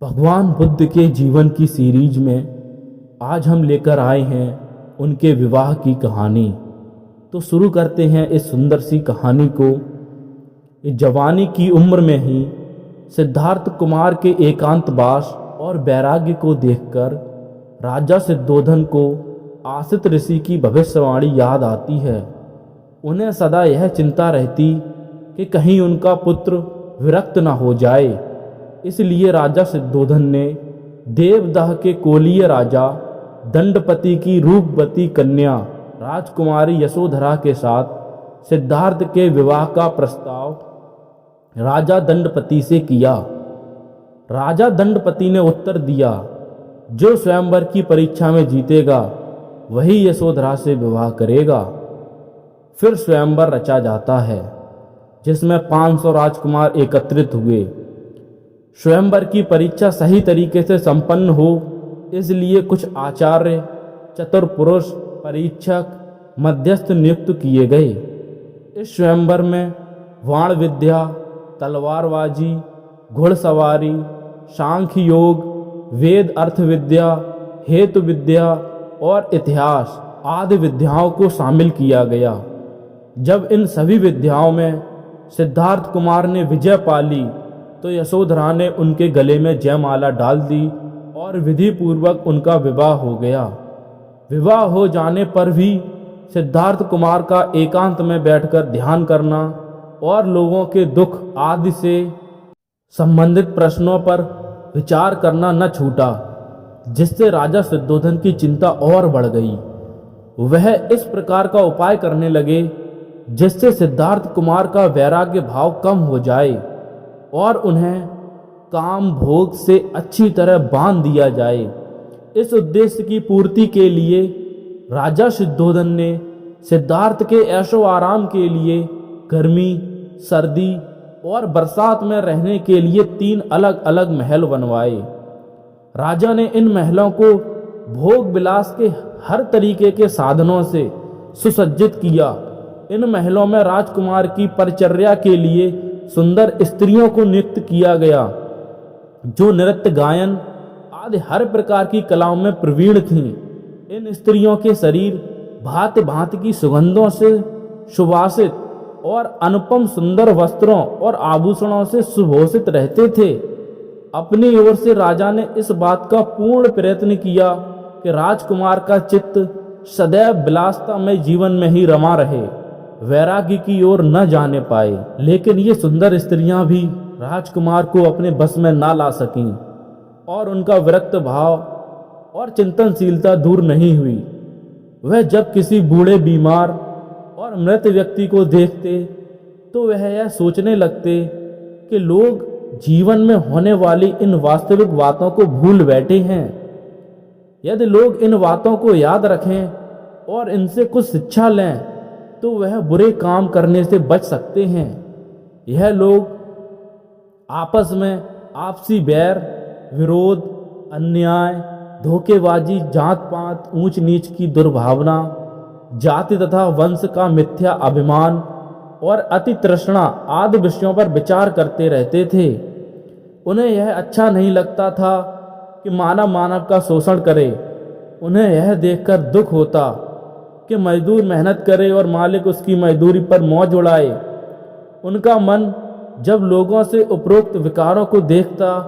भगवान बुद्ध के जीवन की सीरीज में आज हम लेकर आए हैं उनके विवाह की कहानी। तो शुरू करते हैं इस सुंदर सी कहानी को। इस जवानी की उम्र में ही सिद्धार्थ कुमार के एकांतवास और वैराग्य को देखकर राजा सिद्धोधन को आसित ऋषि की भविष्यवाणी याद आती है। उन्हें सदा यह चिंता रहती कि कहीं उनका पुत्र विरक्त न हो जाए। इसलिए राजा सिद्धोधन ने देवदह के कोलीय राजा दंडपति की रूपवती कन्या राजकुमारी यशोधरा के साथ सिद्धार्थ के विवाह का प्रस्ताव राजा दंडपति से किया। राजा दंडपति ने उत्तर दिया, जो स्वयंवर की परीक्षा में जीतेगा वही यशोधरा से विवाह करेगा। फिर स्वयंवर रचा जाता है जिसमें 500 राजकुमार एकत्रित हुए। स्वयंवर की परीक्षा सही तरीके से संपन्न हो इसलिए कुछ आचार्य, चतुर पुरुष, परीक्षक, मध्यस्थ नियुक्त किए गए। इस स्वयंवर में वाण विद्या, तलवारबाजी, घुड़सवारी, सांख्य योग, वेद अर्थ विद्या, हेतु विद्या और इतिहास आदि विद्याओं को शामिल किया गया। जब इन सभी विद्याओं में सिद्धार्थ कुमार ने विजय पा ली तो यशोधरा ने उनके गले में जयमाला डाल दी और विधि पूर्वक उनका विवाह हो गया। विवाह हो जाने पर भी सिद्धार्थ कुमार का एकांत में बैठकर ध्यान करना और लोगों के दुख आदि से संबंधित प्रश्नों पर विचार करना न छूटा, जिससे राजा सिद्धोधन की चिंता और बढ़ गई। वह इस प्रकार का उपाय करने लगे जिससे सिद्धार्थ कुमार का वैराग्य भाव कम हो जाए और उन्हें काम भोग से अच्छी तरह बांध दिया जाए। इस उद्देश्य की पूर्ति के लिए राजा सिद्धोधन ने सिद्धार्थ के ऐशो आराम के लिए गर्मी, सर्दी और बरसात में रहने के लिए 3 अलग अलग महल बनवाए। राजा ने इन महलों को भोग विलास के हर तरीके के साधनों से सुसज्जित किया। इन महलों में राजकुमार की परिचर्या के लिए सुंदर स्त्रियों को नियुक्त किया गया जो नृत्य, गायन आदि हर प्रकार की कलाओं में प्रवीण थीं। इन स्त्रियों के शरीर भांति भांति की सुगंधों से सुवासित और अनुपम सुंदर वस्त्रों और आभूषणों से सुभूषित रहते थे। अपनी ओर से राजा ने इस बात का पूर्ण प्रयत्न किया कि राजकुमार का चित्त सदैव विलासता में जीवन में ही रमा रहे, वैराग्य की ओर न जाने पाए। लेकिन ये सुंदर स्त्रियां भी राजकुमार को अपने बस में ना ला सकीं और उनका विरक्त भाव और चिंतनशीलता दूर नहीं हुई। वह जब किसी बूढ़े, बीमार और मृत व्यक्ति को देखते तो वह यह सोचने लगते कि लोग जीवन में होने वाली इन वास्तविक बातों को भूल बैठे हैं। यदि लोग इन बातों को याद रखें और इनसे कुछ शिक्षा लें तो वह बुरे काम करने से बच सकते हैं। यह लोग आपस में आपसी बैर, विरोध, अन्याय, धोखेबाजी, जात पात, ऊंच नीच की दुर्भावना, जाति तथा वंश का मिथ्या अभिमान और अति तृष्णा आदि विषयों पर विचार करते रहते थे। उन्हें यह अच्छा नहीं लगता था कि मानव मानव का शोषण करे। उन्हें यह देखकर दुख होता कि मजदूर मेहनत करे और मालिक उसकी मजदूरी पर मौज उड़ाए। उनका मन जब लोगों से उपरोक्त विकारों को देखता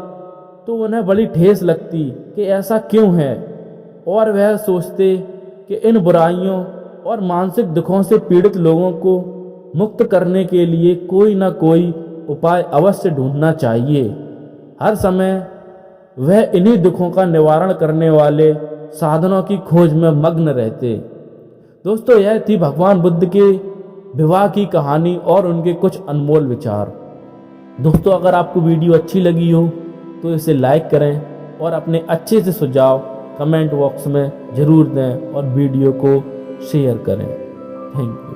तो उन्हें बड़ी ठेस लगती कि ऐसा क्यों है, और वह सोचते कि इन बुराइयों और मानसिक दुखों से पीड़ित लोगों को मुक्त करने के लिए कोई न कोई उपाय अवश्य ढूंढना चाहिए। हर समय वह इन्हीं दुखों का निवारण करने वाले साधनों की खोज में मग्न रहते। दोस्तों, यह थी भगवान बुद्ध के विवाह की कहानी और उनके कुछ अनमोल विचार। दोस्तों, अगर आपको वीडियो अच्छी लगी हो तो इसे लाइक करें और अपने अच्छे से सुझाव कमेंट बॉक्स में ज़रूर दें और वीडियो को शेयर करें। Thank you.